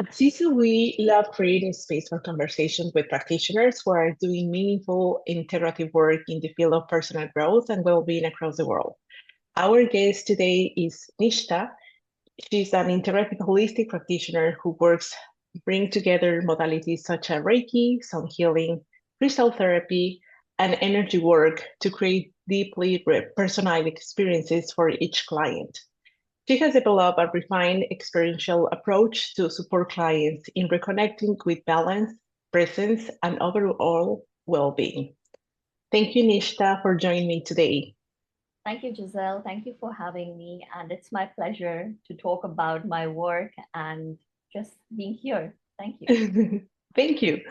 At Sissoo, we love creating space for conversations with practitioners who are doing meaningful, integrative work in the field of personal growth and well-being across the world. Our guest today is Nishtha. She's an integrative holistic practitioner who works bring together modalities such as Reiki, sound healing, crystal therapy, and energy work to create deeply personal experiences for each client. She has developed a refined experiential approach to support clients in reconnecting with balance, presence, and overall well-being. Thank you, Nishtha, for joining me today. Thank you, Giselle. Thank you for having me. And it's my pleasure to talk about my work and just being here. Thank you. Thank you.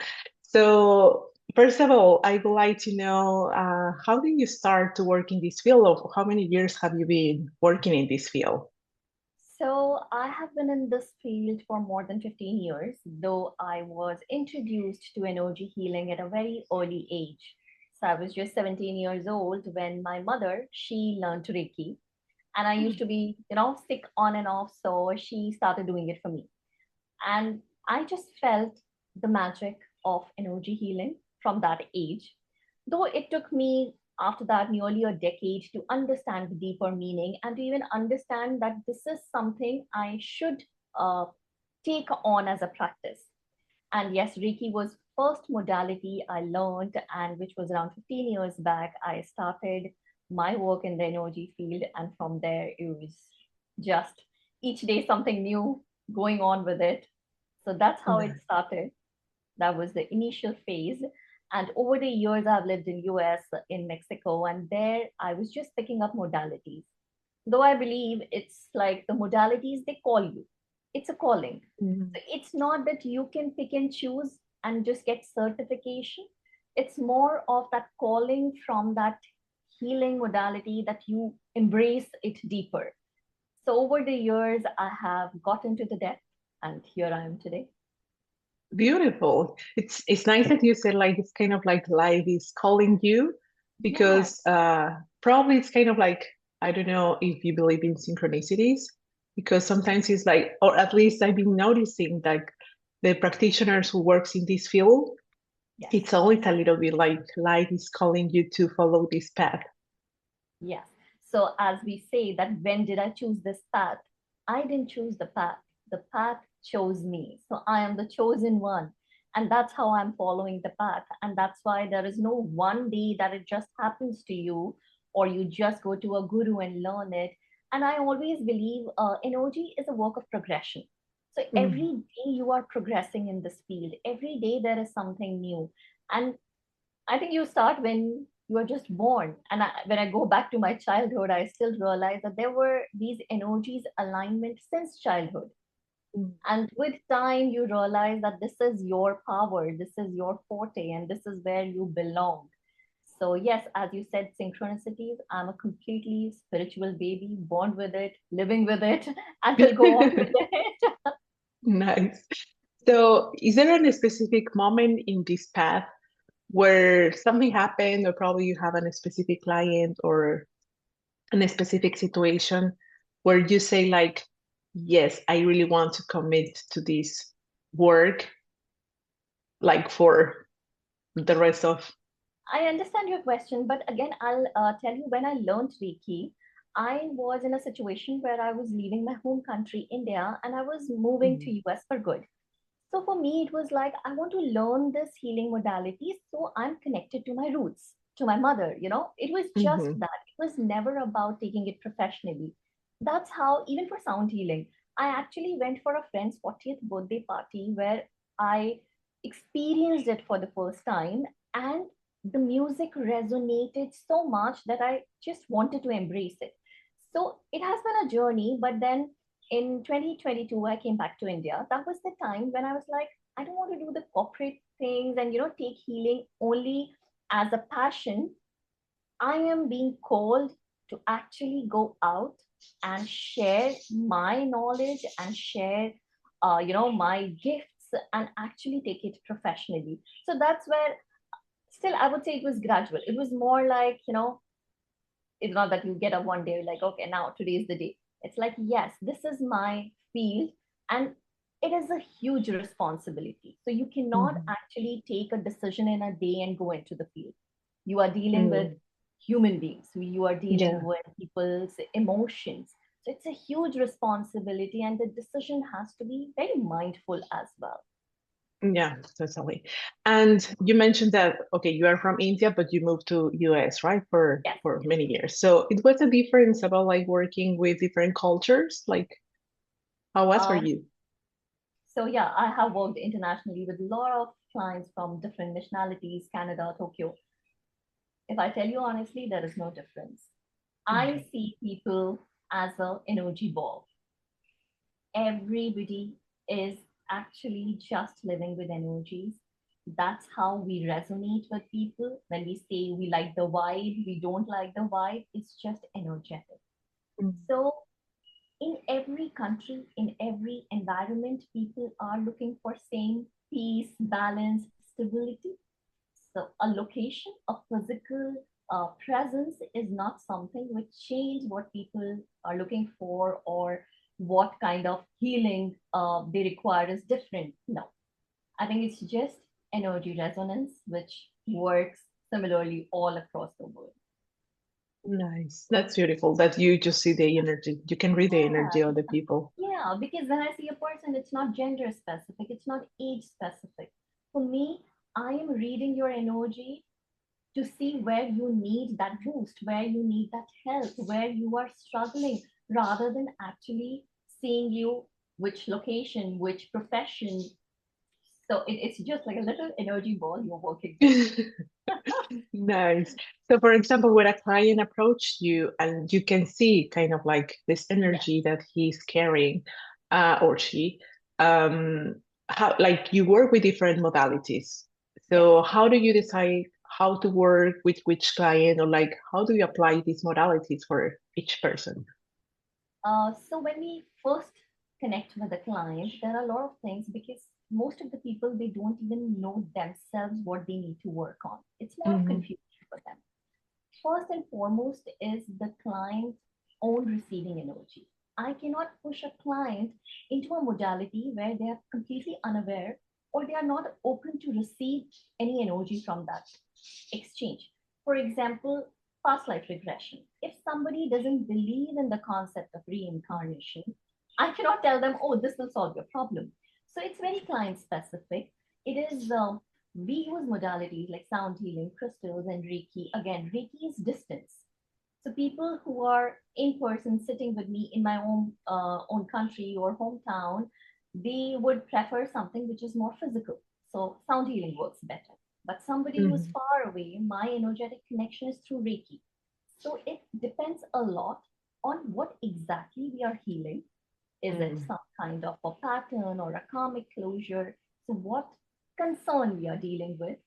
So, first of all, I would like to know how did you start to work in this field? Of how many years have you been working in this field? So, I have been in this field for more than 15 years, though I was introduced to energy healing at a very early age. So, I was just 17 years old when my mother, she learned Reiki. And I used to be, sick on and off. So, she started doing it for me. And I just felt the magic of energy healing from that age. Though it took me after that nearly a decade to understand the deeper meaning and to even understand that this is something I should uh, take on as a practice. And yes, Reiki was first modality I learned, and which was around 15 years back. I started my work in the energy field, and from there it was just each day something new going on with it. So that's how it started. That was the initial phase. And over the years, I've lived in US, in Mexico, and there I was just picking up modalities. Though I believe it's like the modalities they call you. It's a calling. Mhm. So it's not that you can pick and choose and just get certification. It's more of that calling from that healing modality that you embrace it deeper. So over the years, I have gotten to the depth, and here I am today. Beautiful. It's nice that you said like it's kind of like life is calling you Yes. because probably it's kind of like I don't know if you believe in synchronicities because sometimes it's like or at least I've been noticing like the practitioners who works in this field, Yes. it's always a little bit like life is calling you to follow this path. Yes. So, as we say, that when did I choose this path? I didn't choose the path. The path chose me. So, I am the chosen one. And that's how I'm following the path. And that's why there is no one day that it just happens to you or you just go to a guru and learn it. And I always believe energy is a work of progression. So, Mm. every day you are progressing in this field, every day there is something new. And I think you start when you are just born. And when I go back to my childhood, I still realize that there were these energies alignment since childhood. Mm. And with time, you realize that this is your power, this is your forte, and this is where you belong. So, yes, as you said, synchronicities, I'm a completely spiritual baby, born with it, living with it, and will go on with it. Nice. So, is there any specific moment in this path where something happened, or probably you have a specific client or in a specific situation where you say like, yes, I really want to commit to this work like for the rest of I understand your question, but again, I'll tell you when I learned Reiki, I was in a situation where I was leaving my home country, India, and I was moving to Mhm. US for good. So for me, it was like, I want to learn this healing modality. So I'm connected to my roots, to my mother, It was just Mhm. that. It was never about taking it professionally. That's how, even for sound healing, I actually went for a friend's 40th birthday party where I experienced it for the first time. And the music resonated so much that I just wanted to embrace it. So it has been a journey, but then in 2022 I came back to India. That was the time when I was like, I don't want to do the corporate things and take healing only as a passion. I am being called to actually go out and share my knowledge and share my gifts and actually take it professionally. So that's where, still, I would say it was gradual. It was more like, it's not that you get up one day like, okay, now today is the day. It's like, yes, this is my field. And it is a huge responsibility. So you cannot Mhm. actually take a decision in a day and go into the field. You are dealing with Mm. human beings. You are dealing Yeah. with people's emotions. So it's a huge responsibility, and the decision has to be very mindful as well. Yeah, totally. And you mentioned that, okay, you are from India, but you moved to US, right? Yes, For yes. many years. So it was a difference about like working with different cultures. Like, how was for Um, you? so yeah, I have worked internationally with a lot of clients from different nationalities, Canada, Tokyo. If I tell you honestly, there is no difference. I Mhm. see people as an energy ball. Everybody is actually just living with energies. That's how we resonate with people. When we say we like the vibe, we don't like the vibe, it's just energetic. Mm. So, in every country, in every environment, people are looking for same peace, balance, stability. So a location, a physical presence is not something which change what people are looking for, or what kind of healing they require is different. No, I think it's just energy resonance which works similarly all across the world. Nice. That's beautiful that you just see the energy. You can read the energy of the Yeah, people. yeah, because when I see a person, it's not gender specific, it's not age specific. For me, I am reading your energy to see where you need that boost, where you need that help, where you are struggling, rather than actually seeing you which location, which profession. So it's just like a little energy ball you're working with. Nice. So, for example, when a client approached you and you can see kind of like this Yeah, energy that he's carrying, or she, um, how like you work with different modalities. yes. So, how do you decide how to work with which client, or like how do you apply these modalities for each person? So when we first connect with a client, there are a lot of things, because most of the people, they don't even know themselves what they need to work on. It's more of Hmm. confusion for them. First and foremost is the client's own receiving energy. I cannot push a client into a modality where they are completely unaware, or they are not open to receive any energy from that exchange. For example, past life regression. If somebody doesn't believe in the concept of reincarnation, I cannot tell them, oh, this will solve your problem. So it's very client specific. It is we use modalities like sound healing, crystals, and Reiki. Again, Reiki is distance. So people who are in person sitting with me in my own country or hometown, they would prefer something which is more physical. So sound healing works better. But somebody who's Hmm. far away, my energetic connection is through Reiki. So it depends a lot on what exactly we are healing. Is it Hmm. some kind of a pattern or a karmic closure? So what concern we are dealing with,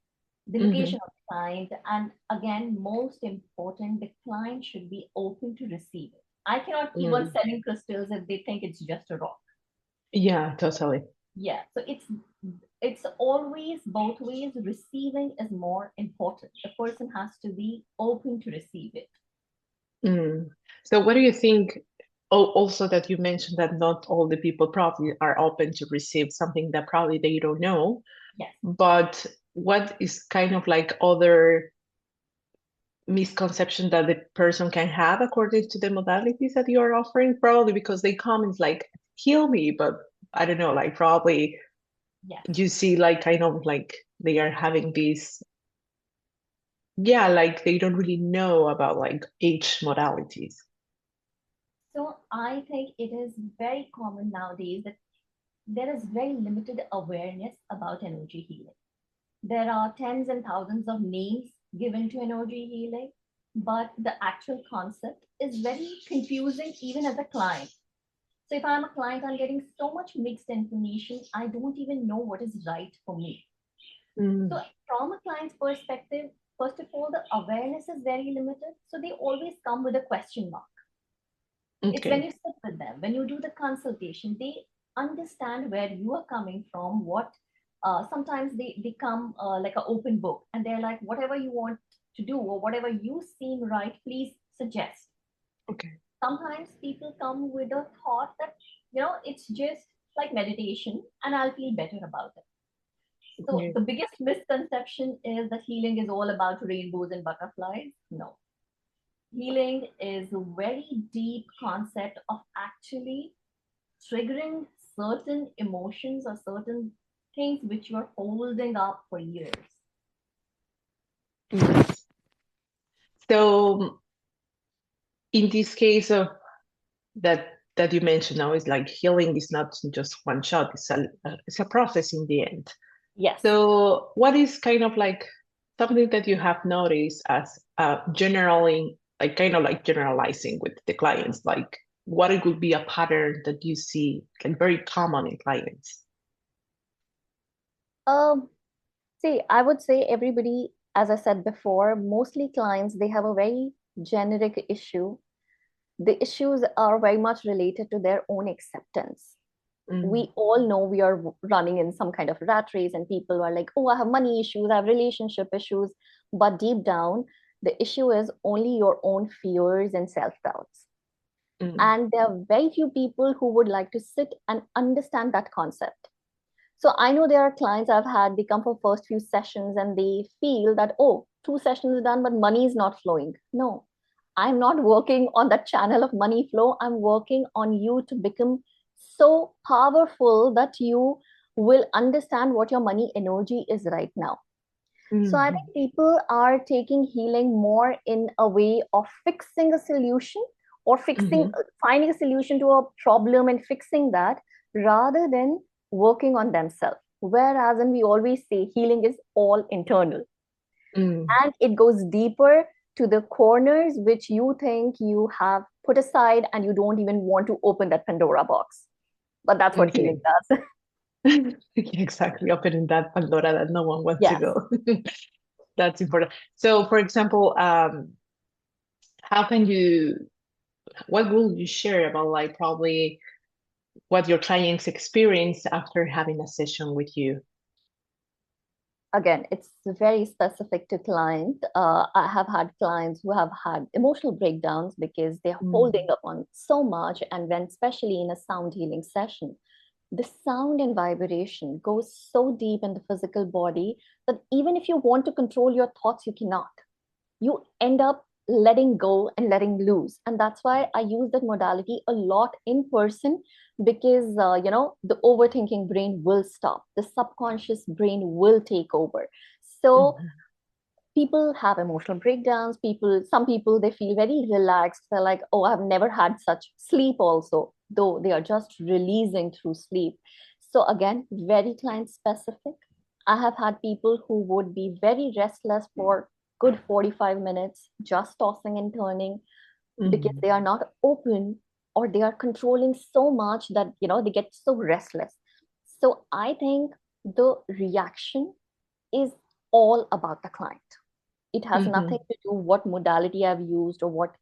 the Hmm. location of the client, and again, most important, the client should be open to receive it. I cannot keep on Hmm. selling crystals if they think it's just a rock. Yeah, totally. Yeah, so it's always both ways. Receiving is more important. The person has to be open to receive it. Mm. So what do you think? Oh, also that you mentioned that not all the people probably are open to receive something that probably they don't know, Yes. but what is kind of like other misconception that the person can have according to the modalities that you are offering? Probably because they come and like heal me, but I don't know, like probably Yes. you see like kind of like they are having this, yeah, like they don't really know about like each modalities. So I think it is very common nowadays that there is very limited awareness about energy healing. There are tens and thousands of names given to energy healing, but the actual concept is very confusing even as a client. So if I'm a client, I'm getting so much mixed information, I don't even know what is right for me. So Mm, from a client's perspective, first of all, the awareness is very limited. So they always come with a question mark. It's when okay. you sit with them, when you do the consultation, they understand where you are coming from. What sometimes they come like an open book, and they're like, whatever you want to do or whatever you seem right, please suggest. Okay. Sometimes people come with a thought that, it's just like meditation, and I'll feel better about it. So Yeah. the biggest misconception is that healing is all about rainbows and butterflies. No. Healing is a very deep concept of actually triggering certain emotions or certain things which you're holding up for years. Yes. So in this case of that you mentioned now, is like healing is not just one shot, it's a process in the end. Yes. So what is kind of like something that you have noticed as generally, like kind of like generalizing with the clients, like what it would be a pattern that you see like very common in clients? Um, See, I would say everybody, as I said before, mostly clients, they have a very generic issue. The issues are very much related to their own acceptance. Mm, We all know we are running in some kind of rat race, and people are like, oh, I have money issues, I have relationship issues. But deep down, the issue is only your own fears and self doubts. mm, And there are very few people who would like to sit and understand that concept. So I know there are clients I've had, they come for first few sessions and they feel that, oh, 2 sessions are done, but money is not flowing. No, I'm not working on that channel of money flow. I'm working on you to become so powerful that you will understand what your money energy is right now. So I mm, think people are taking healing more in a way of fixing a solution or mhm, finding a solution to a problem and fixing that rather than working on themselves. Whereas, and we always say healing is all internal mm. and it goes deeper to the corners which you think you have put aside and you don't even want to open that Pandora box. But that's what healing Okay. does. Exactly, opening that Pandora that no one wants to Yes. go. That's important. So, for example, how can you, what will you share about like probably what your clients experience after having a session with you? Again, it's very specific to client. I have had clients who have had emotional breakdowns because they're holding Mm, up on so much, and when especially in a sound healing session, the sound and vibration goes so deep in the physical body that even if you want to control your thoughts, you cannot. You end up letting go and letting loose, and that's why I use that modality a lot in person, because the overthinking brain will stop, the subconscious brain will take over. So mhm, people have emotional breakdowns, some people, they feel very relaxed, they're like, oh, I've never had such sleep also, though they are just releasing through sleep. So again, very client specific. I have had people who would be very restless for good 45 minutes just tossing and turning because mhm, they are not open, or they are controlling so much that they get so restless. So I think the reaction is all about the client. It has nothing mhm, to do what modality I've used or what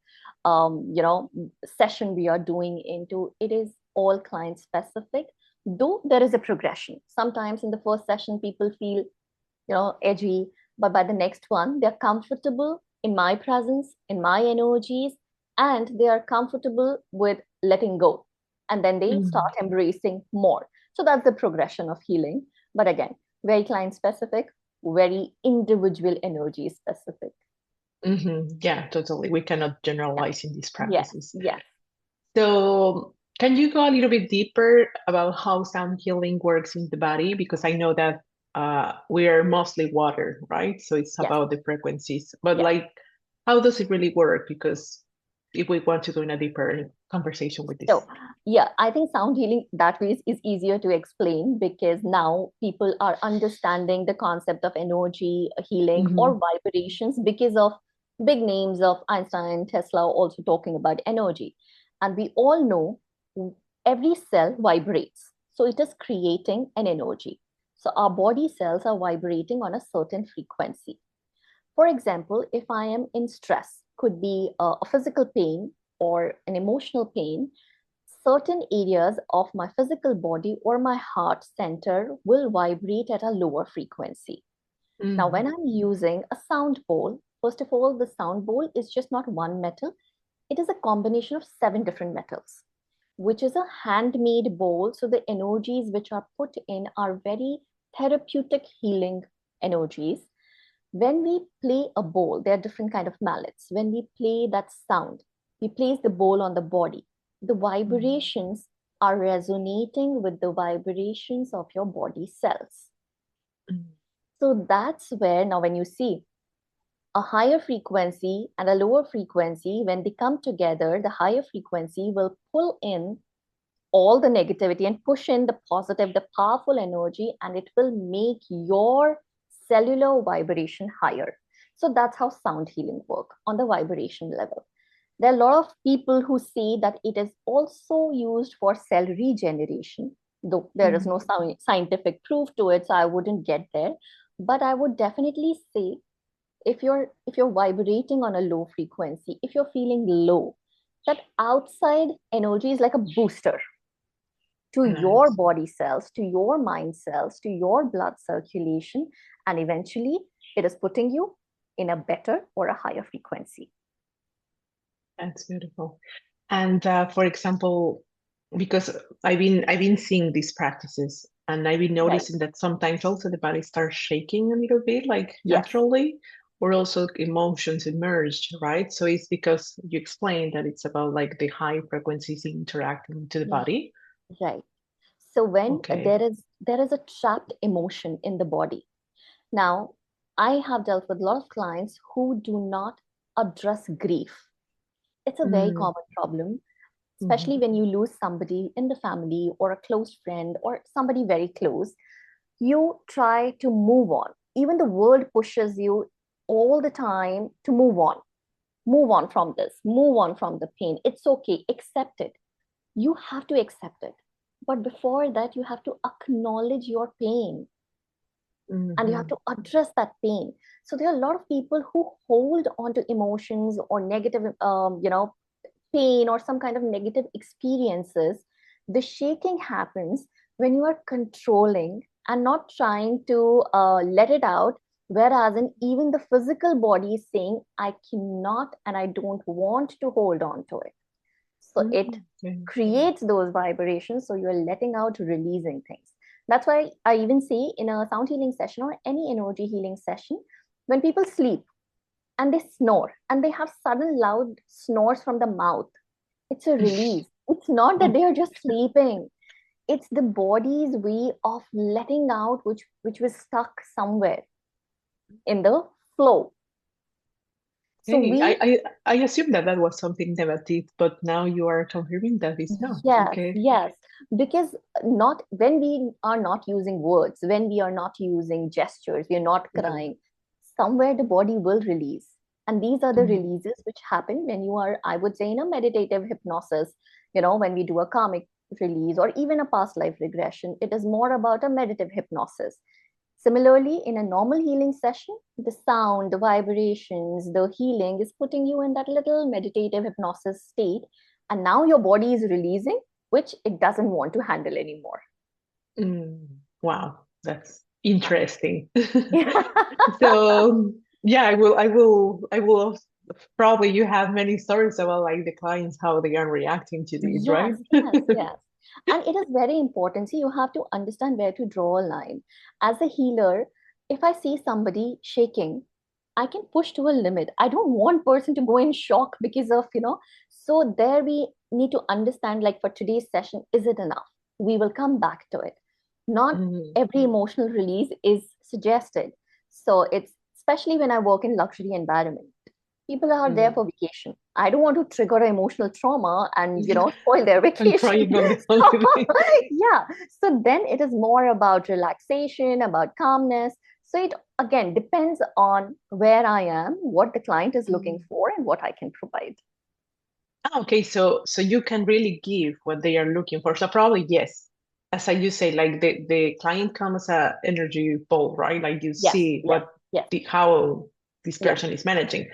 session we are doing into. It is all client specific. Though there is a progression. Sometimes in the first session, people feel edgy, but by the next one, they're comfortable in my presence, in my energies, and they are comfortable with letting go. And then they start mhm, embracing more. So that's the progression of healing. But again, very client specific, very individual energy specific. mhm. Yeah, totally. We cannot Yeah. generalize in these Yes. practices. Yes. So, can you go a little bit deeper about how sound healing works in the body? Because I know that we are mostly water, right? So it's Yes. about the frequencies. But Yes. like, how does it really work? Because if we want to go in a deeper conversation with this. So, yeah, I think sound healing that way is easier to explain because now people are understanding the concept of energy healing or Hmm. vibrations because of big names of Einstein, Tesla also talking about energy. And we all know every cell vibrates. So it is creating an energy. So our body cells are vibrating on a certain frequency. For example, if I am in stress, could be a physical pain or an emotional pain, certain areas of my physical body or my heart center will vibrate at a lower frequency. Now, when Hmm. I'm using a sound bowl, first of all, the sound bowl is just not one metal, it is a combination of 7 different metals. which is a handmade bowl. So the energies which are put in are very therapeutic healing energies. When we play a bowl, there are different kind of mallets. When we play that sound, we place the bowl on the body. The vibrations are resonating with the vibrations of your body cells. So that's where now when you see a higher frequency and a lower frequency, when they come together, the higher frequency will pull in all the negativity and push in the positive, the powerful energy, and it will make your cellular vibration higher. So that's how sound healing work on the vibration level. There are a lot of people who say that it is also used for cell regeneration, though there is no scientific proof to it, so I wouldn't get there. But I would definitely say if you're vibrating on a low frequency, if you're feeling low, that outside energy is like a booster to your Nice. body cells, to your mind cells, to your blood circulation, and eventually it is putting you in a better or a higher frequency. That's beautiful. And for example, because I've been seeing these practices, and I've been Right. noticing that sometimes also the body starts shaking a little bit, like Yes. naturally, or also emotions emerged, right? So it's because you explained that it's about like the high frequencies interacting to the body. Right. So when Okay. there is a trapped emotion in the body. Now, I have dealt with a lot of clients who do not address grief. It's a very Mm, common problem, especially mhm, when you lose somebody in the family or a close friend or somebody very close. You try to move on. Even the world pushes you all the time to move on. Move on from this, move on from the pain. It's okay, accept it. You have to accept it. But before that, you have to acknowledge your pain and you have mhm, to address that pain. So there are a lot of people who hold on to emotions or negative, pain or some kind of negative experiences. The shaking happens when you are controlling and not trying to let it out. Whereas in even the physical body is saying, I cannot and I don't want to hold on to it. So it okay. creates those vibrations. So you're letting out, releasing things. That's why I even say in a sound healing session or any energy healing session, when people sleep and they snore and they have sudden loud snores from the mouth, it's a release. It's not that they are just sleeping. It's the body's way of letting out, which was stuck somewhere in the flow. So Hey, we I assume that that was something negative, but now you are confirming that it's not. Yes, Okay. yes. Because not when we are not using words, when we are not using gestures, we are not Yeah. crying, somewhere the body will release. And these are the Mm, releases which happen when you are, I would say, in a meditative hypnosis, when we do a karmic release or even a past life regression, it is more about a meditative hypnosis. Similarly, in a normal healing session, the sound, the vibrations, the healing is putting you in that little meditative hypnosis state. And now your body is releasing, which it doesn't want to handle anymore. mm. Wow, that's interesting. Yeah. So yeah, I will probably you have many stories about like the clients, how they are reacting to these, right? Yes, yes, yes. And it is very important. See, you have to understand where to draw a line. As a healer, if I see somebody shaking, I can push to a limit. I don't want person to go in shock because of, so there we need to understand, like for today's session, is it enough? We will come back to it. Not Mm, every emotional release is suggested. So it's especially when I work in luxury environment. People are there mm. for vacation. I don't want to trigger emotional trauma and spoil their I'm vacation. crying on the So holiday. yeah, so then it is more about relaxation, about calmness. So it again depends on where I am, what the client is looking Mm. for, and what I can provide. Ah, okay, so you can really give what they are looking for. So probably yes, as I you say, like the client comes a energy ball, right? Like you Yes, see yes, what yes, how this yes, person is managing.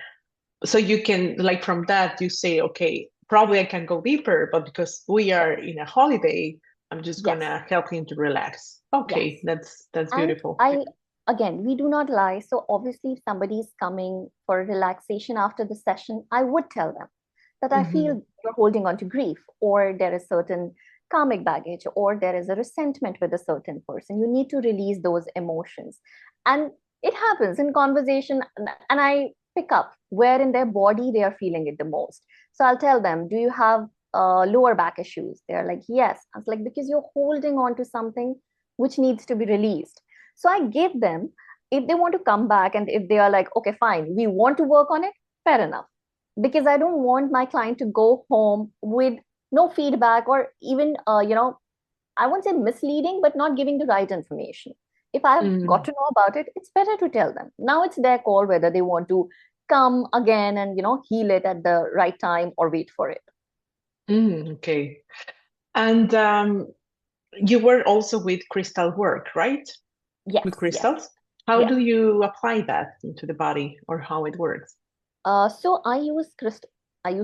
So you can like from that you say, okay, probably I can go deeper, but because we yes, are in a holiday, I'm just yes, gonna help him to relax. yes. Okay, that's And beautiful. I, again, we do not lie. So obviously, if somebody is coming for relaxation after the session, I would tell them. that I Mm-hmm. feel you're holding on to grief, or there is certain karmic baggage, or there is a resentment with a certain person. You need to release those emotions. And it happens in conversation, and I pick up where in their body they are feeling it the most. So I'll tell them, do you have lower back issues? They're like, yes. I was like, because you're holding on to something which needs to be released. So I give them, if they want to come back and if they are like, okay, fine, we want to work on it, fair enough. Because I don't want my client to go home with no feedback, or even, I won't say misleading, but not giving the right information. If I've got Mm-hmm. to know about it, it's better to tell them. Now it's their call whether they want to come again and, heal it at the right time or wait for it. Okay. And you were also with crystal work, right? Yes, With yes, crystals? How yeah. do you apply that into the body or how it works? So I use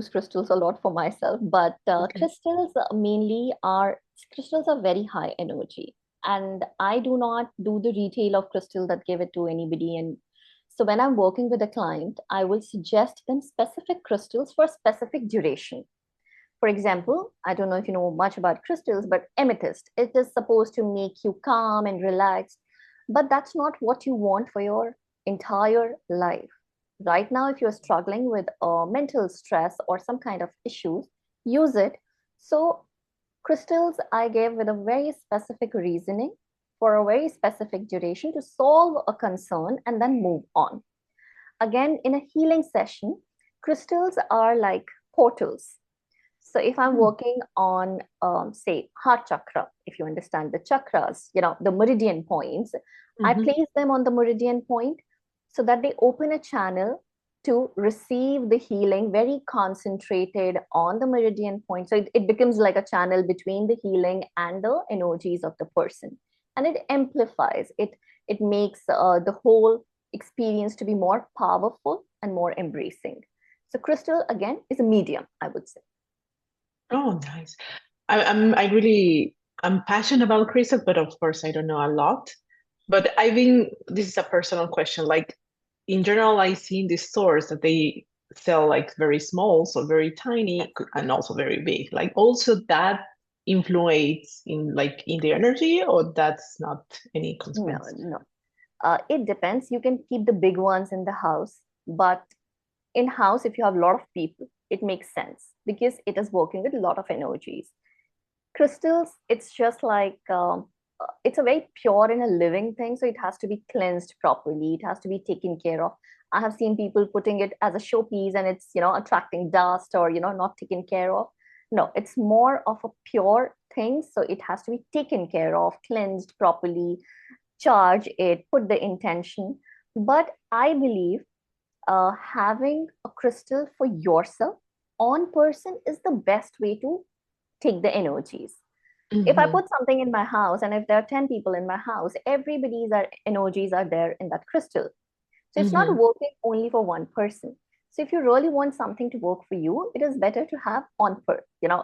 crystals a lot for myself, but Okay. crystals are very high energy, and I do not do the retail of crystal that give it to anybody. And so when I'm working with a client, I will suggest them specific crystals for specific duration. For example, I don't know if you know much about crystals, but amethyst, it is supposed to make you calm and relaxed, but that's not what you want for your entire life. Right now, if you're struggling with mental stress or some kind of issues, use it. So, crystals I gave with a very specific reasoning for a very specific duration to solve a concern and then move on. Again, in a healing session, crystals are like portals. So if I'm Mm. working on, say, heart chakra, if you understand the chakras, the meridian points, I Mm-hmm. place them on the meridian point so that they open a channel to receive the healing very concentrated on the meridian point. So it becomes like a channel between the healing and the energies of the person. And it amplifies, it makes the whole experience to be more powerful and more embracing. So crystal, again, is a medium, I would say. Oh, nice. I'm passionate about crystals, but of course I don't know a lot. But I think this is a personal question. Like in general, I see in the stores that they sell like very small, so very tiny, and also very big. Like also that influence in the energy, or that's not any No, consequence. no. It depends. You can keep the big ones in the house, but in house, if you have a lot of people, it makes sense because it is working with a lot of energies. Crystals, it's just like it's a very pure and a living thing, so it has to be cleansed properly. It has to be taken care of. I have seen people putting it as a showpiece, and it's attracting dust or not taken care of. No, it's more of a pure thing, so it has to be taken care of, cleansed properly, charge it, put the intention. But I believe having a crystal for yourself on person is the best way to take the energies. If I Mm-hmm. put something in my house and if there are 10 people in my house, everybody's energies are there in that crystal. So it's not Mm-hmm. working only for one person. So if you really want something to work for you, it is better to have on per,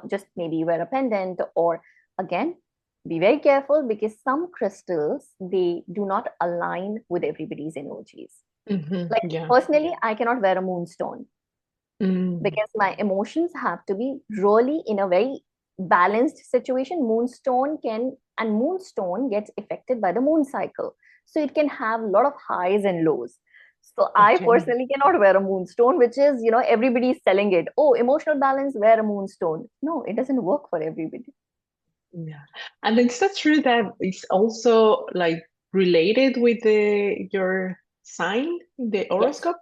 just maybe wear a pendant, or again, be very careful because some crystals, they do not align with everybody's energies. Like Mm-hmm. Yeah. personally, I cannot wear a moonstone Mm. because my emotions have to be really in a very balanced situation. Moonstone gets affected by the moon cycle, so it can have a lot of highs and lows. So I Okay. personally cannot wear a moonstone, which is, everybody's selling it. Oh, emotional balance, wear a moonstone. No, it doesn't work for everybody. Yeah. And it's that true that it's also like related with the your sign in the Yes. horoscope?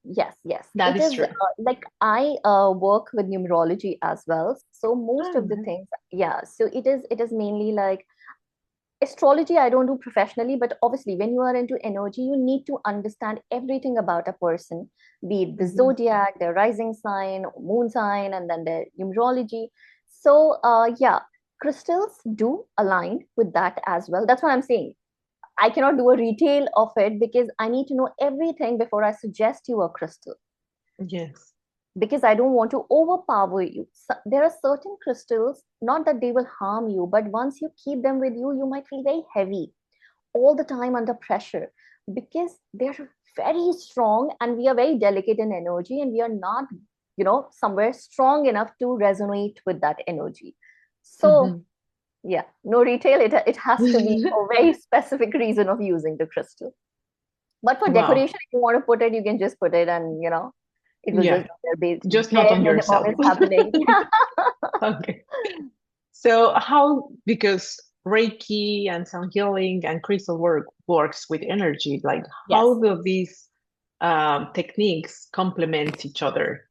Yes, yes. That It is is true. like I work with numerology as well. So most Oh, of the nice. things, yeah. So it is mainly like astrology. I don't do professionally, but obviously when you are into energy, you need to understand everything about a person, be it the Mm-hmm. zodiac, their rising sign, moon sign, and then their numerology. So yeah, crystals do align with that as well. That's what I'm saying. I cannot do a retail of it because I need to know everything before I suggest you a crystal, Yes. because I don't want to overpower you. So there are certain crystals, not that they will harm you, but once you keep them with you, you might feel very heavy all the time under pressure because they're very strong and we are very delicate in energy and we are not somewhere strong enough to resonate with that energy. So Mm-hmm. yeah, no retail. It has to be a very specific reason of using the crystal. But for Wow. decoration, if you want to put it, you can just put it, and it will just Yeah, be just not bare on minimum yourself. is happening. Okay. So how, because Reiki and sound healing and crystal work works with energy, like Yes. how do these techniques complement each other?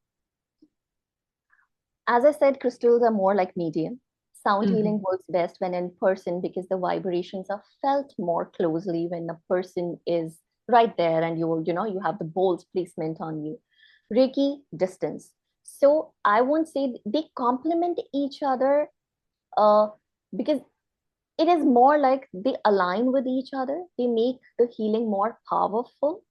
As I said, crystals are more like medium. Sound Hmm. healing works best when in person because the vibrations are felt more closely when a person is right there and you have the bowl's placement on you. Reiki, distance. So I won't say they complement each other uh, because it is more like they align with each other. They make the healing more powerful.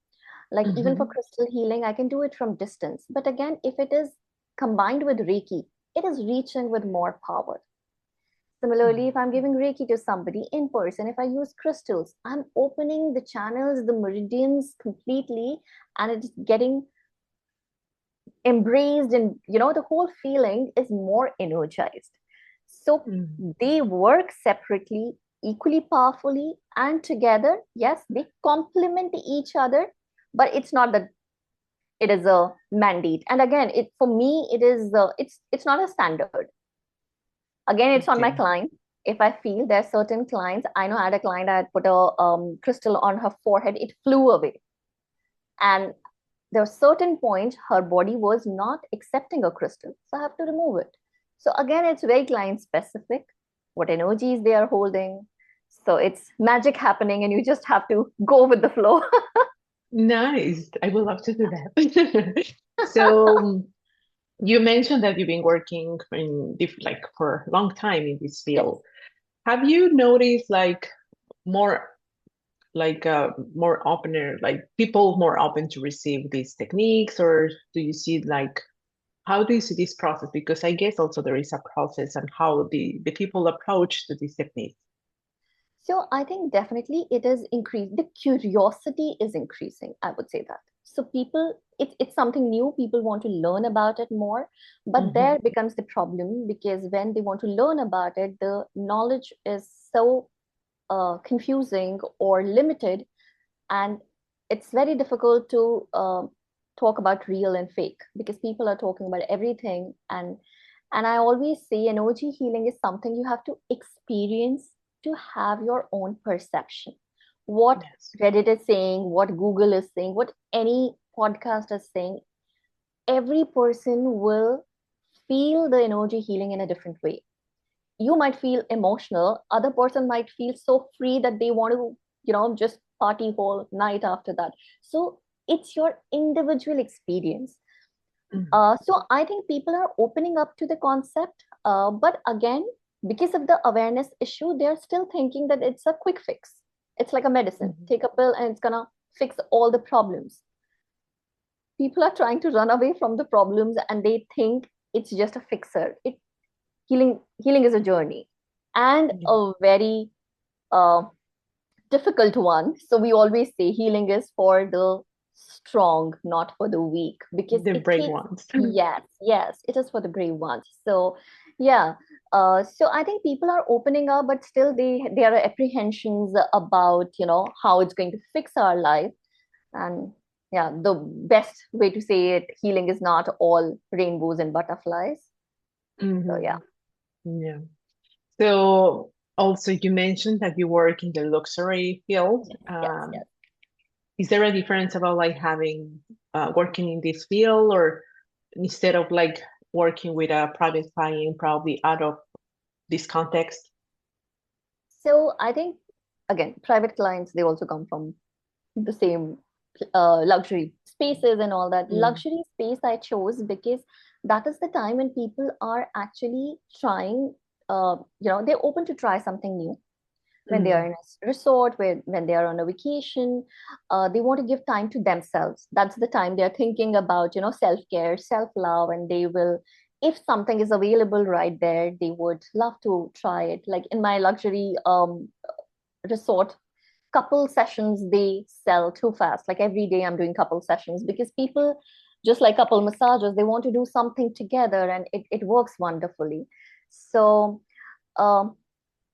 Like even for Hmm. crystal healing, I can do it from distance. But again, if it is combined with Reiki, it is reaching with more power. Similarly, if I'm giving Reiki to somebody in person, if I use crystals, I'm opening the channels, the meridians completely, and it's getting embraced, and the whole feeling is more energized. So Hmm. they work separately, equally powerfully, and together, yes, they complement each other, but it's not that it is a mandate. And again, it for me, it's not a standard. Again, it's on my Okay. client. If I feel there's certain clients, I know I had a client, I had put a crystal on her forehead, it flew away. And there were certain points her body was not accepting a crystal, so I have to remove it. So again, it's very client specific, what energies they are holding. So it's magic happening, and you just have to go with the flow. Nice. I would love to do that. So you mentioned that you've been working in like for a long time in this Yes. field. Have you noticed more more opener, like people more open to receive these techniques, or do you see how do you see this process? Because I guess also there is a process and how the people approach to these techniques. So I think definitely it is increased. The curiosity is increasing. I would say that. So people, it's something new. People want to learn about it more, but Hmm. there becomes the problem because when they want to learn about it, the knowledge is so confusing or limited, and it's very difficult to talk about real and fake because people are talking about everything. And I always say energy healing is something you have to experience to have your own perception. What Yes. Reddit is saying, what Google is saying, what any podcast is saying, every person will feel the energy healing in a different way. You might feel emotional, other person might feel so free that they want to just party whole night after that. So it's your individual experience. Mhm. So I think people are opening up to the concept, but again, because of the awareness issue, they're still thinking that it's a quick fix. It's like a medicine, Mhm. take a pill and it's gonna fix all the problems. People are trying to run away from the problems and they think it's just a fixer. Healing is a journey, and Yeah. a very uh, difficult one. So we always say healing is for the strong, not for the weak, because The it brave takes, ones. yes, it is for the brave ones. So yeah, so I think people are opening up, but still there are apprehensions about how it's going to fix our life. And yeah, the best way to say it, healing is not all rainbows and butterflies. So yeah. Hmm. Yeah. So also you mentioned that you work in the luxury field. Yes, yes, yes. Is there a difference about having working in this field, or instead of working with a private client, probably out of this context? So I think again, private clients, they also come from the same luxury spaces and all that. Mm. Luxury space I chose because that is the time when people are actually trying, they're open to try something new. When they are Mm. in a resort, when they are on a vacation, they want to give time to themselves. That's the time they're thinking about, self-care, self-love, and they will, if something is available right there, they would love to try it. Like in my luxury resort, couple sessions they sell too fast. Like every day I'm doing couple sessions because people just like couple massages, they want to do something together, and it works wonderfully. So um,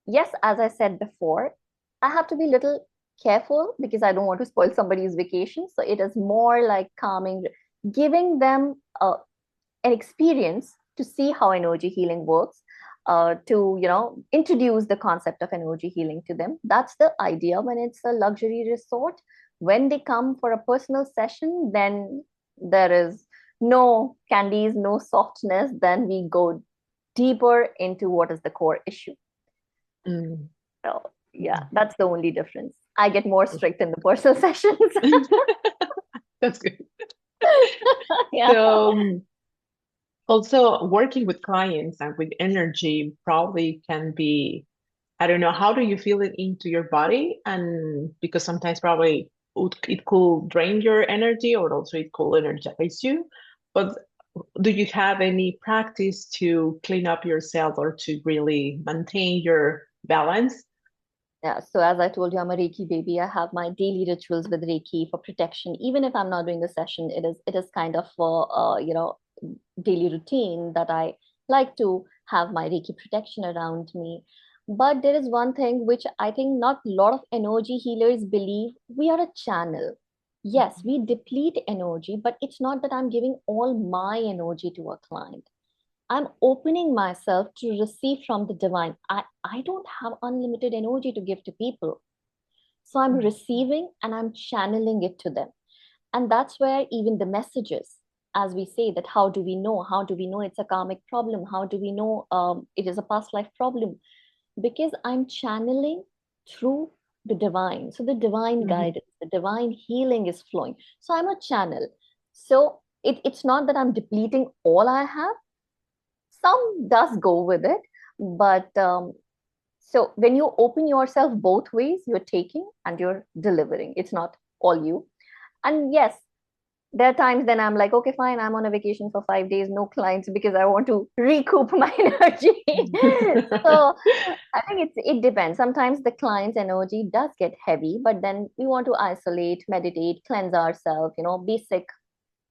yes, as I said before, I have to be a little careful because I don't want to spoil somebody's vacation. So it is more like calming, giving them an experience to see how energy healing works, to introduce the concept of energy healing to them. That's the idea when it's a luxury resort. When they come for a personal session, then there is no candies, no softness. Then we go deeper into what is the core issue. Mm. So yeah, that's the only difference. I get more strict in the personal sessions. That's good. Yeah. So also working with clients and with energy probably can be, I don't know, how do you feel it into your body? And because sometimes probably it could drain your energy or also it could energize you. But do you have any practice to clean up yourself or to really maintain your balance? Yeah, so as I told you, I'm a Reiki baby. I have my daily rituals with Reiki for protection. Even if I'm not doing the session, it is kind of daily routine that I like to have my Reiki protection around me. But there is one thing which I think not a lot of energy healers believe: we are a channel. Yes, we deplete energy, but it's not that I'm giving all my energy to a client. I'm opening myself to receive from the divine. I don't have unlimited energy to give to people. So I'm receiving and I'm channeling it to them. And that's where even the messages, as we say, that how do we know? How do we know it's a karmic problem? How do we know it is a past life problem? Because I'm channeling through the divine. So the divine Mhm. guidance, the divine healing is flowing. So I'm a channel. So it's not that I'm depleting all I have. Some does go with it, but so when you open yourself both ways, you're taking and you're delivering. It's not all you. And yes, there are times then I'm like, okay, fine, I'm on a vacation for 5 days, no clients, because I want to recoup my energy. So I think it depends. Sometimes the client's energy does get heavy, but then we want to isolate, meditate, cleanse ourselves, basic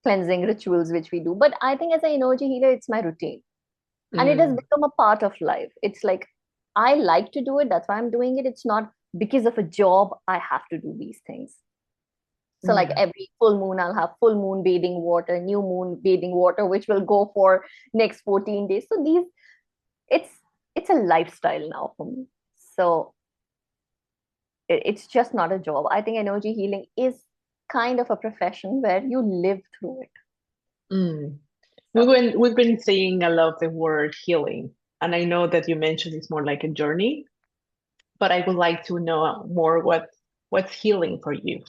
cleansing rituals which we do. But I think as an energy healer, it's my routine, and it has Mm, become a part of life. It's like I like to do it, that's why I'm doing it. It's not because of a job I have to do these things. So like yeah. every full moon I'll have full moon bathing water, new moon bathing water, which will go for next 14 days. So these, it's it's a lifestyle now for me. So it's just not a job. I think energy healing is kind of a profession where you live through it. Mm. So We've been saying a lot of the word healing, and I know that you mentioned it's more like a journey, but I would like to know more what's healing for you.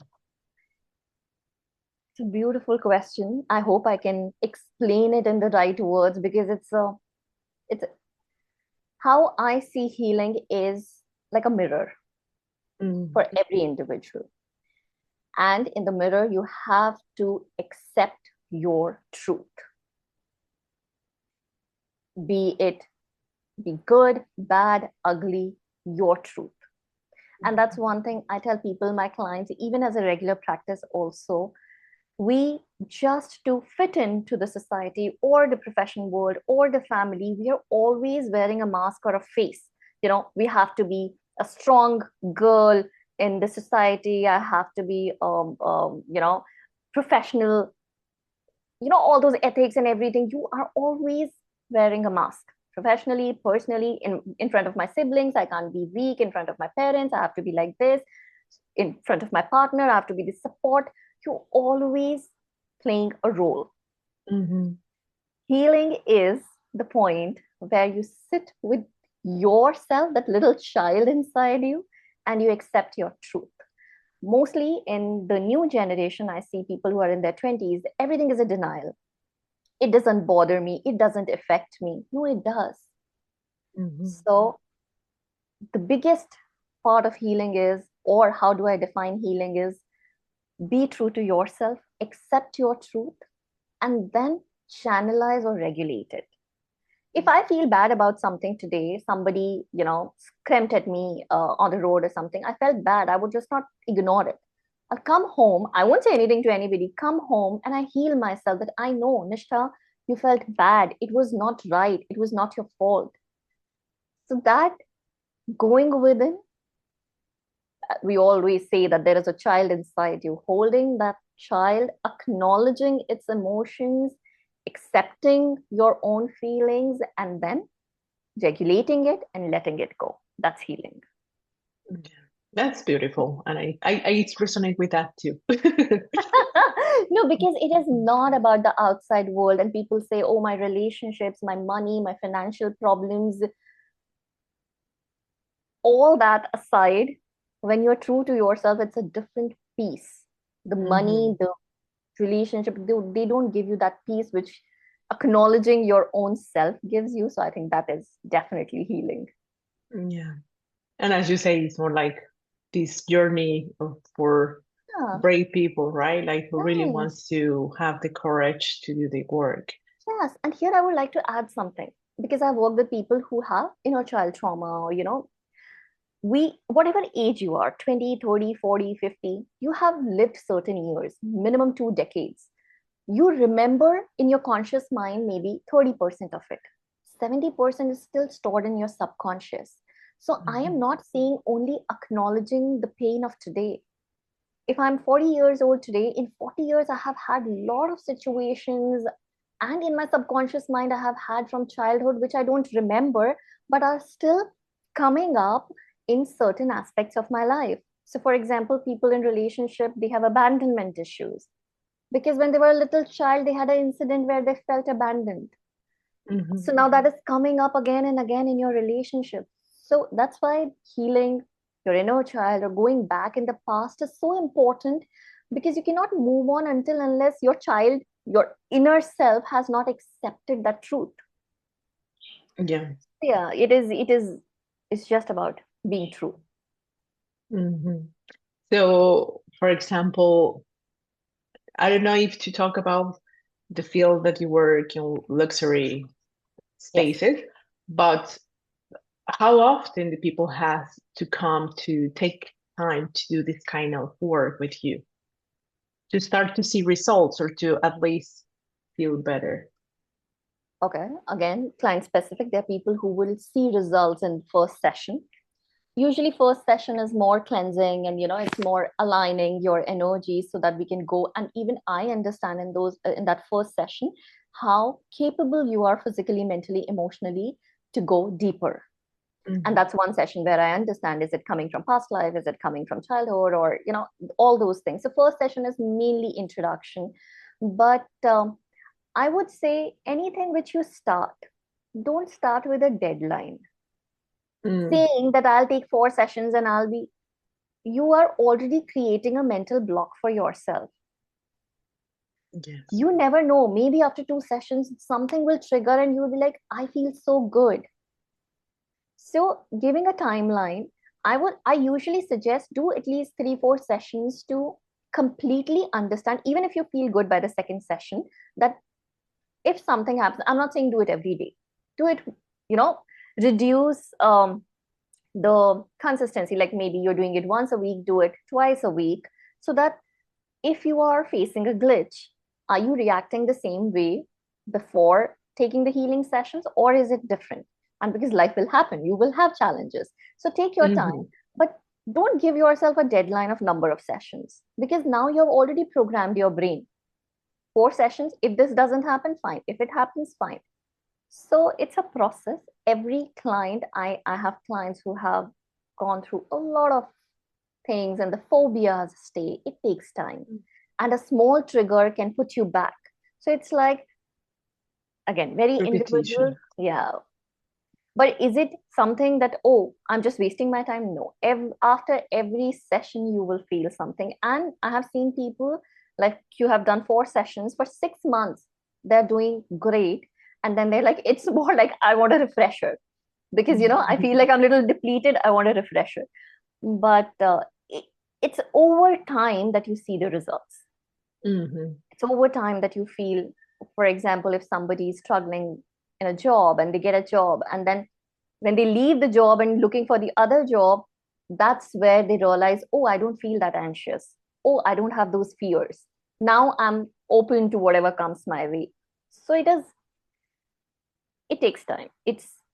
it's a beautiful question. I hope I can explain it in the right words, because it's how I see healing is like a mirror Mm, for every individual. And in the mirror, you have to accept your truth, be it be good, bad, ugly, your truth. And that's one thing I tell people, my clients, even as a regular practice also, we just to fit into the society or the profession world or the family, we are always wearing a mask or a face. We have to be a strong girl in the society. I have to be professional, all those ethics and everything. You are always wearing a mask, professionally, personally, in front of my siblings. I can't be weak in front of my parents. I have to be like this. In front of my partner, I have to be the support. You're always playing a role. mhm, Healing is the point where you sit with yourself, that little child inside you, and you accept your truth. Mostly in the new generation, I see people who are in their 20s, everything is a denial. It doesn't bother me, it doesn't affect me. No, it does. mhm, So the biggest part of healing is, or how do I define healing, is be true to yourself, accept your truth, and then channelize or regulate it. If I feel bad about something today, somebody, screamed at me on the road or something, I felt bad. I would just not ignore it. I'll come home. I won't say anything to anybody. Come home and I heal myself that I know, Nishtha, you felt bad. It was not right. It was not your fault. So that going within, we always say that there is a child inside you, holding that child, acknowledging its emotions, accepting your own feelings, and then regulating it and letting it go. That's healing. Yeah. That's beautiful. And I resonate with that too. No, because it is not about the outside world. And people say, oh, my relationships, my money, my financial problems, all that aside, when you're true to yourself, it's a different piece. The money, the relationship, they don't give you that peace which acknowledging your own self gives you. So I think that is definitely healing. Yeah. And as you say, it's more like this journey for Yeah, brave people, right? Like who really right. wants to have the courage to do the work. Yes. And here I would like to add something because I've worked with people who have inner child trauma, or, we, whatever age you are, 20, 30, 40, 50, you have lived certain years, minimum 2 decades. You remember in your conscious mind maybe 30% of it. 70% is still stored in your subconscious. So I am Mhm. not saying only acknowledging the pain of today. If I'm 40 years old today, in 40 years, I have had a lot of situations, and in my subconscious mind, I have had from childhood, which I don't remember, but are still coming up in certain aspects of my life. So, for example, people in relationship, they have abandonment issues because when they were a little child, they had an incident where they felt abandoned. So Mhm. now that is coming up again and again in your relationship. So that's why healing your inner child or going back in the past is so important, because you cannot move on until unless your child, your inner self has not accepted that truth. Yeah. Yeah, it's just about being true. Mhm. So, for example, I don't know if to talk about the field that you work in luxury Yes. spaces, but how often do people have to come to take time to do this kind of work with you to start to see results or to at least feel better? Okay. Again, client specific. There are people who will see results in first session. Usually first session is more cleansing, and it's more aligning your energy so that we can go, and even I understand in those in that first session how capable you are physically, mentally, emotionally to go deeper. And Mhm. that's one session where I understand, is it coming from past life, is it coming from childhood, or all those things. So first session is mainly introduction. But I would say anything which you start, don't start with a deadline Mm. saying that I'll take 4 sessions and I'll be, you are already creating a mental block for yourself. Yes. You never know. Maybe after 2 sessions, something will trigger and you'll be like, I feel so good. So, giving a timeline, I usually suggest do at least 3, 4 sessions to completely understand, even if you feel good by the second session, that if something happens, I'm not saying do it every day. Do it, you know, reduce the consistency. Like maybe you're doing it once a week, do it twice a week, so that if you are facing a glitch, are you reacting the same way before taking the healing sessions, or is it different? And because life will happen, you will have challenges. So take your time, Hmm. but don't give yourself a deadline of number of sessions, because now you've already programmed your brain. 4 sessions, if this doesn't happen, fine. If it happens, fine. So it's a process. Every client, I have clients who have gone through a lot of things and the phobias stay. It takes time. And a small trigger can put you back. So it's like, again, very individual. Repetition. Yeah. But is it something that, oh, I'm just wasting my time? No. After every session, you will feel something. And I have seen people, like, you have done 4 sessions for 6 months, they're doing great. And then they're like, it's more like, I want a refresher because, I feel like I'm a little depleted. I want a refresher. But it's over time that you see the results. Hmm. It's over time that you feel, for example, if somebody is struggling in a job and they get a job, and then when they leave the job and looking for the other job, that's where they realize, oh, I don't feel that anxious. oh, I don't have those fears. Now I'm open to whatever comes my way. So it takes time.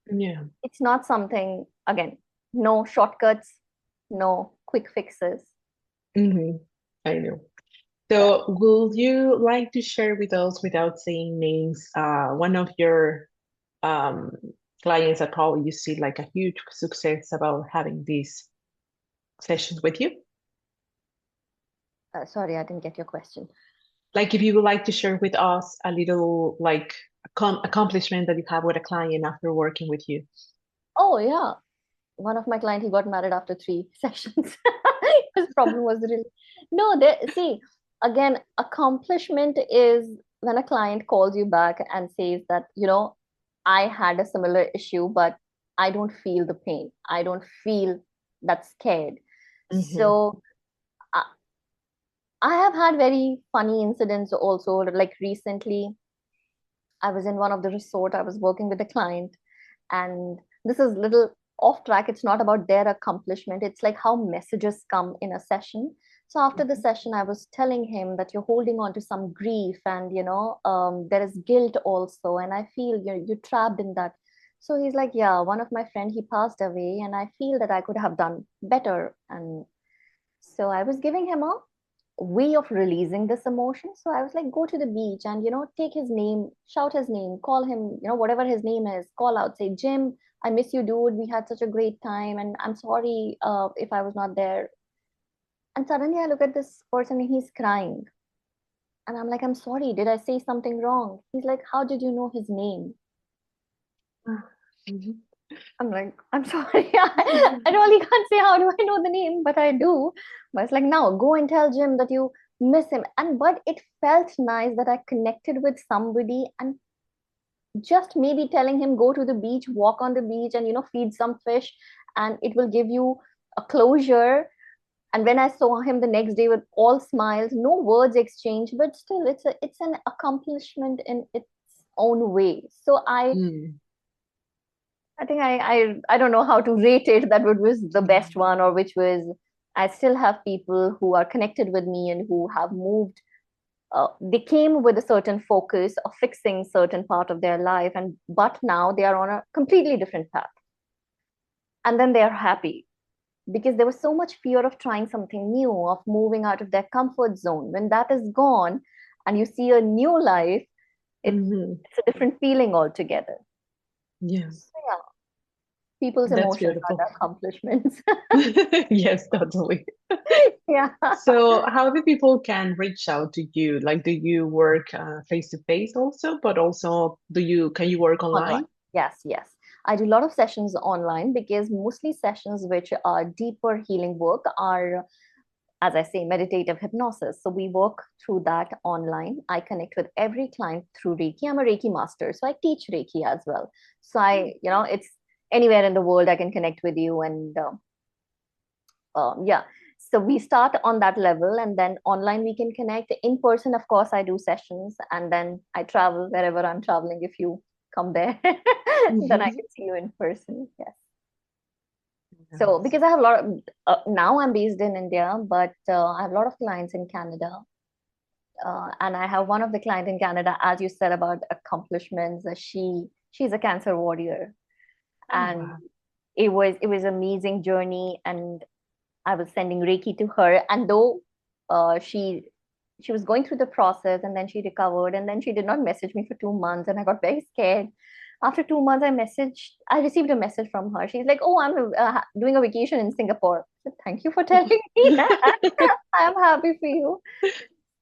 Yeah. It's not something, again, no shortcuts, no quick fixes. Hmm. I know. Yeah. So, would you like to share with us, without saying names, one of your um, clients that probably you see like a huge success about having these sessions with you? Sorry, I didn't get your question. Like, if you would like to share with us a little like accomplishment that you have with a client after working with you. Oh, yeah. One of my clients, he got married after 3 sessions. His problem was really, no, there, see, again, accomplishment is when a client calls you back and says that, I had a similar issue, but I don't feel the pain. I don't feel that scared. Hmm. So I, I have had very funny incidents also. Like recently, I was in one of the resort. I was working with a client, and this is little off track. It's not about their accomplishment. It's like how messages come in a session. So after the session, I was telling him that you're holding on to some grief, and there is guilt also, and I feel you're trapped in that. So he's like, yeah, one of my friend, he passed away, and I feel that I could have done better. And so I was giving him a way of releasing this emotion. So I was like, go to the beach and, take his name, shout his name, call him, whatever his name is, call out, say, Jim, I miss you, dude. We had such a great time. And I'm sorry if I was not there. And suddenly I look at this person and he's crying. And I'm like, I'm sorry. Did I say something wrong? He's like, how did you know his name? Mhm. I'm like, I'm sorry. I really can't say how do I know the name, but I do. But it's like, now go and tell Jim that you miss him. And but it felt nice that I connected with somebody and just maybe telling him go to the beach, walk on the beach, and feed some fish, and it will give you a closure. And when I saw him the next day with all smiles, no words exchanged, but still, it's an accomplishment in its own way. So Mm. I think I don't know how to rate it, that would was the best one or which was. I still have people who are connected with me and who have moved. They came with a certain focus of fixing certain part of their life, and but now they are on a completely different path, and then they are happy because there was so much fear of trying something new, of moving out of their comfort zone. When that is gone, and you see a new life, Hmm. it's a different feeling altogether. Yeah, So yeah, people's that's emotions are beautiful. the accomplishments. Yes, totally. Yeah. So, how do people can reach out to you? Like, do you work face to face also, but also can you work Online. online? Yes, yes. I do a lot of sessions online because mostly sessions which are deeper healing work are, as I say, meditative hypnosis. So we work through that online. I connect with every client through Reiki. I'm a Reiki master, so I teach Reiki as well. So it's anywhere in the world I can connect with you, and yeah. So we start on that level, and then online we can connect. In person, of course, I do sessions, and then I travel wherever I'm traveling. If you come there, then I Mhm. can see you in person. Yes. So Nice. because I have a lot of now I'm based in India, but I have a lot of clients in Canada. And I have one of the client in Canada, as you said about accomplishments. She's a cancer warrior, Oh, and wow. it was amazing journey. And I was sending Reiki to her, and though she was going through the process, and then she recovered, and then she did not message me for 2 months, and I got very scared. After 2 months, I received a message from her. She's like, "Oh, I'm doing a vacation in Singapore." I said, thank you for telling me. I'm happy for you.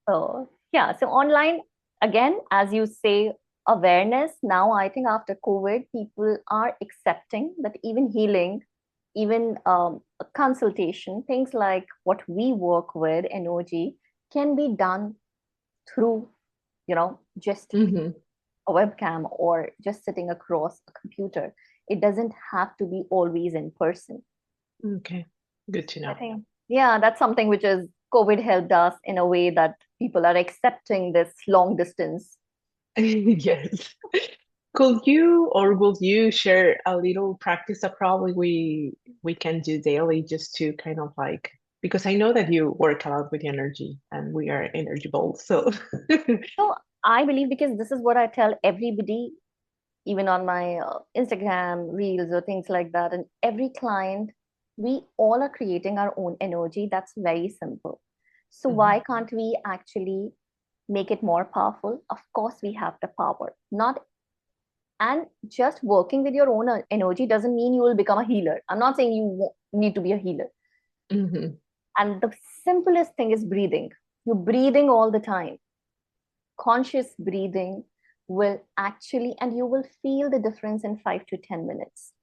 So yeah, so online again, as you say, awareness. Now I think after COVID, people are accepting that even healing, even a consultation, things like what we work with, energy, can be done through, just Hmm. a webcam or just sitting across a computer. It doesn't have to be always in person. Okay, good to I know. think, yeah, that's something which is COVID helped us in a way that people are accepting this long distance. Yes. Could you or will you share a little practice that probably we can do daily just to kind of like because I know that you work a lot with energy and we are energy balls. So So I believe, because this is what I tell everybody, even on my Instagram reels or things like that, and every client, we all are creating our own energy. That's very simple. So why Mhm, can't we actually make it more powerful? Of course, we have the power. Not And just working with your own energy doesn't mean you will become a healer. I'm not saying you need to be a healer. mhm, And the simplest thing is breathing. You're breathing all the time. Conscious breathing will actually, and you will feel the difference in 5 to 10 minutes.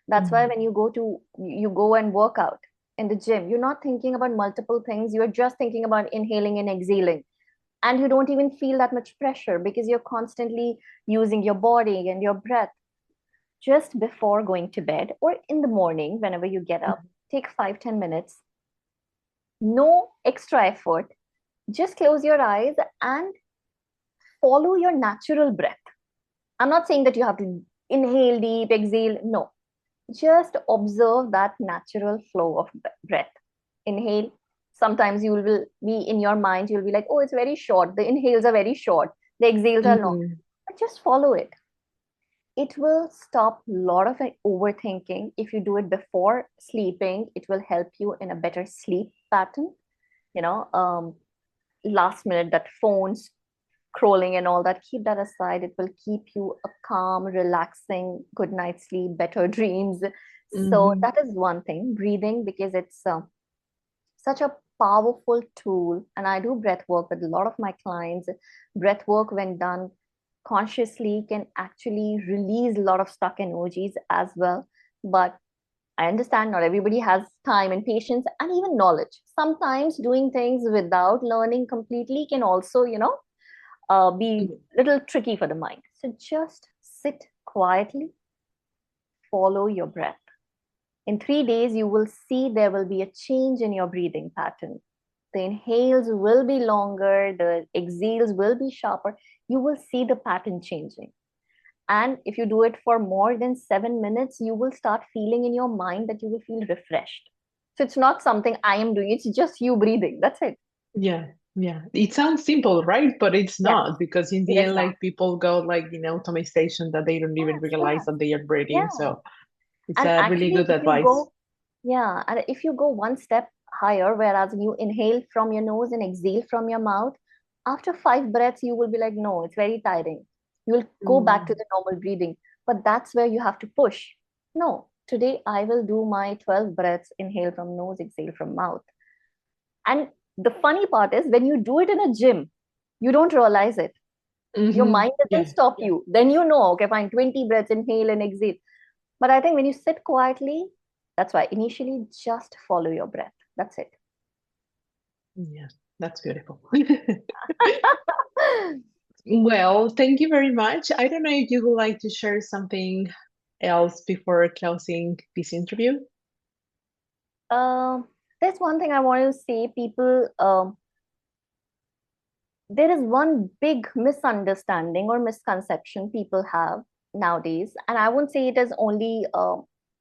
That's why mhm, when you go and work out in the gym, you're not thinking about multiple things. You're just thinking about inhaling and exhaling. And you don't even feel that much pressure because you're constantly using your body and your breath. Just before going to bed or in the morning, whenever you get up, mhm, take 5 to 10 minutes, no extra effort. Just close your eyes and follow your natural breath. I'm not saying that you have to inhale deep, exhale. No, just observe that natural flow of breath. Inhale. Sometimes you will be in your mind, you'll be like, oh, it's very short. The inhales are very short, the exhales are long. mhm, But just follow it. It will stop a lot of overthinking. If you do it before sleeping, it will help you in a better sleep pattern. You know, last minute, that phones scrolling and all that, keep that aside. It will keep you a calm, relaxing, good night's sleep, better dreams. So mhm, that is one thing, breathing, because it's such a powerful tool. And I do breath work with a lot of my clients. Breath work, when done consciously, can actually release a lot of stuck energies as well. But I understand not everybody has time and patience and even knowledge. Sometimes doing things without learning completely can also, be mhm, a little tricky for the mind. So just sit quietly, follow your breath. In 3 days, you will see there will be a change in your breathing pattern. The inhales will be longer, the exhales will be sharper. You will see the pattern changing. And if you do it for more than 7 minutes, you will start feeling in your mind that you will feel refreshed. So it's not something I am doing, it's just you breathing. That's it. yeah, yeah. It sounds simple, right? But it's Yes, not, because in it the is end, not. like people go like in automation that they don't even Yes, realize yes, that they are breathing. yeah. So it's And a really actually, good advice. and if you go one step higher, whereas you inhale from your nose and exhale from your mouth, after 5 breaths, you will be like, no, it's very tiring. You will go back to Mm, the normal breathing. But that's where you have to push. No, today I will do my 12 breaths, inhale from nose, exhale from mouth. And the funny part is, when you do it in a gym, you don't realize it. Your mhm, mind doesn't yeah, stop you. Then you know, okay, fine, 20 breaths, inhale and exhale. But I think when you sit quietly, that's why initially just follow your breath. That's it. yeah. That's beautiful. Well, thank you very much. I don't know if you would like to share something else before closing this interview. Um, there's one thing I want to say, people. There is one big misunderstanding or misconception people have nowadays, and I won't say it is only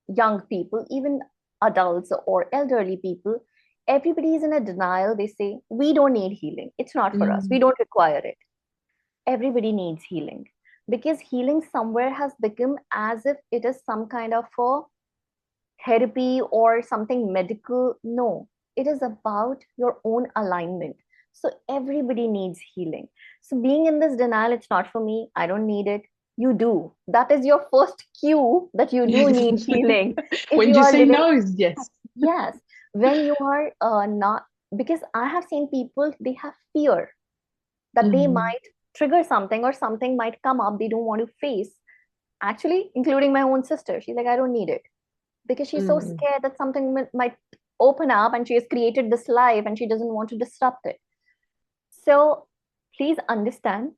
young people, even adults or elderly people. Everybody is in a denial. They say we don't need healing. It's not for us. We Mm, don't require it. Everybody needs healing, because healing somewhere has become as if it is some kind of a therapy or something medical. No, it is about your own alignment. So everybody needs healing. So being in this denial, it's not for me, I don't need it. You do. That is your first cue that you do need yes. healing. If When you you are say living, no, is yes. yes, when you are not, because I have seen people, they have fear that they Mhm, might trigger something or something might come up they don't want to face. Actually, including my own sister, she's like, I don't need it, because she's so mhm, scared that something might open up, and she has created this life and she doesn't want to disrupt it. So please understand,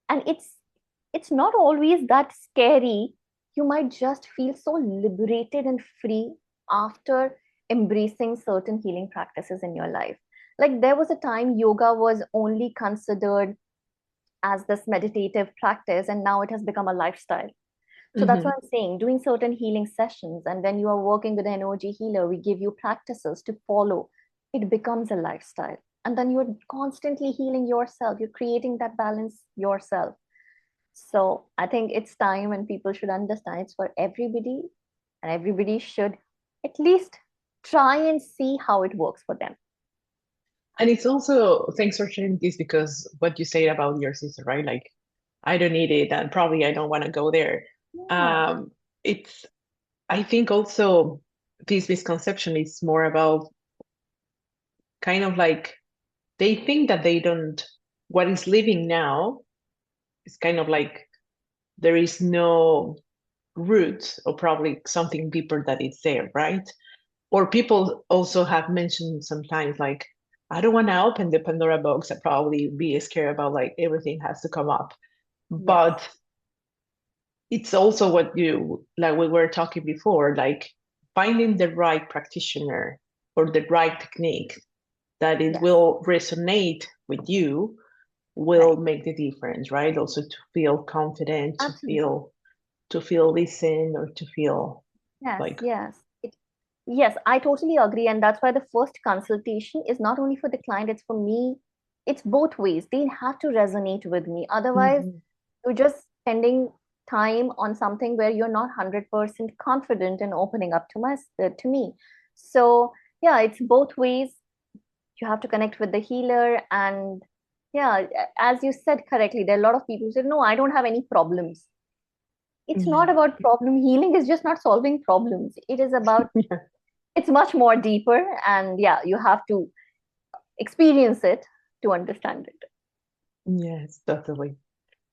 and it's not always that scary. You might just feel so liberated and free after embracing certain healing practices in your life. Like, there was a time yoga was only considered as this meditative practice, and now it has become a lifestyle. So that's what mhm, I'm saying, doing certain healing sessions. And when you are working with an energy healer, we give you practices to follow. it becomes a lifestyle. And then you're constantly healing yourself. You're creating that balance yourself. So I think it's time and people should understand it's for everybody, and everybody should at least try and see how it works for them. And it's also, thanks for sharing this because what you said about your sister, right? Like, I don't need it and probably I don't want to go there. Yeah. Um, it's, I think also this misconception is more about kind of like they think that they don't, what is living now is kind of like there is no root or probably something deeper that is there, right? Or people also have mentioned sometimes like, I don't want to open the Pandora box and probably be scared about like everything has to come up. Yes. But it's also what you like we were talking before, like finding the right practitioner or the right technique that it Yes. will resonate with you will Right. make the difference, right? Also to feel confident, Absolutely. to feel listened or to feel Yes. like Yes. Yes, I totally agree. And that's why the first consultation is not only for the client, it's for me. It's both ways. They have to resonate with me. Otherwise, mhm, you're just spending time on something where you're not 100% confident in opening up to me. So, yeah, it's both ways. You have to connect with the healer. And yeah, as you said correctly, there are a lot of people who say, no, I don't have any problems. It's not yeah. about problem. Healing is just not solving problems. It is about, it's much more deeper. And yeah, you have to experience it to understand it. Yes, totally.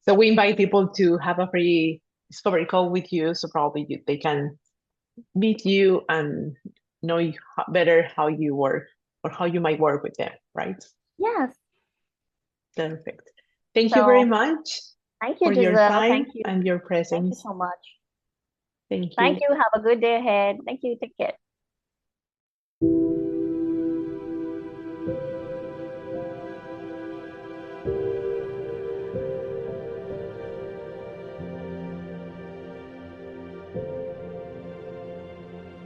So we invite people to have a free discovery call with you, so probably they can meet you and know better how you work or how you might work with them, right? Yes. Perfect. Thank you very So much thank you, for your Giselle. time Thank you. and your Thank you presence. so much. Thank Thank you. you. Have a good day ahead. Thank you. Take care.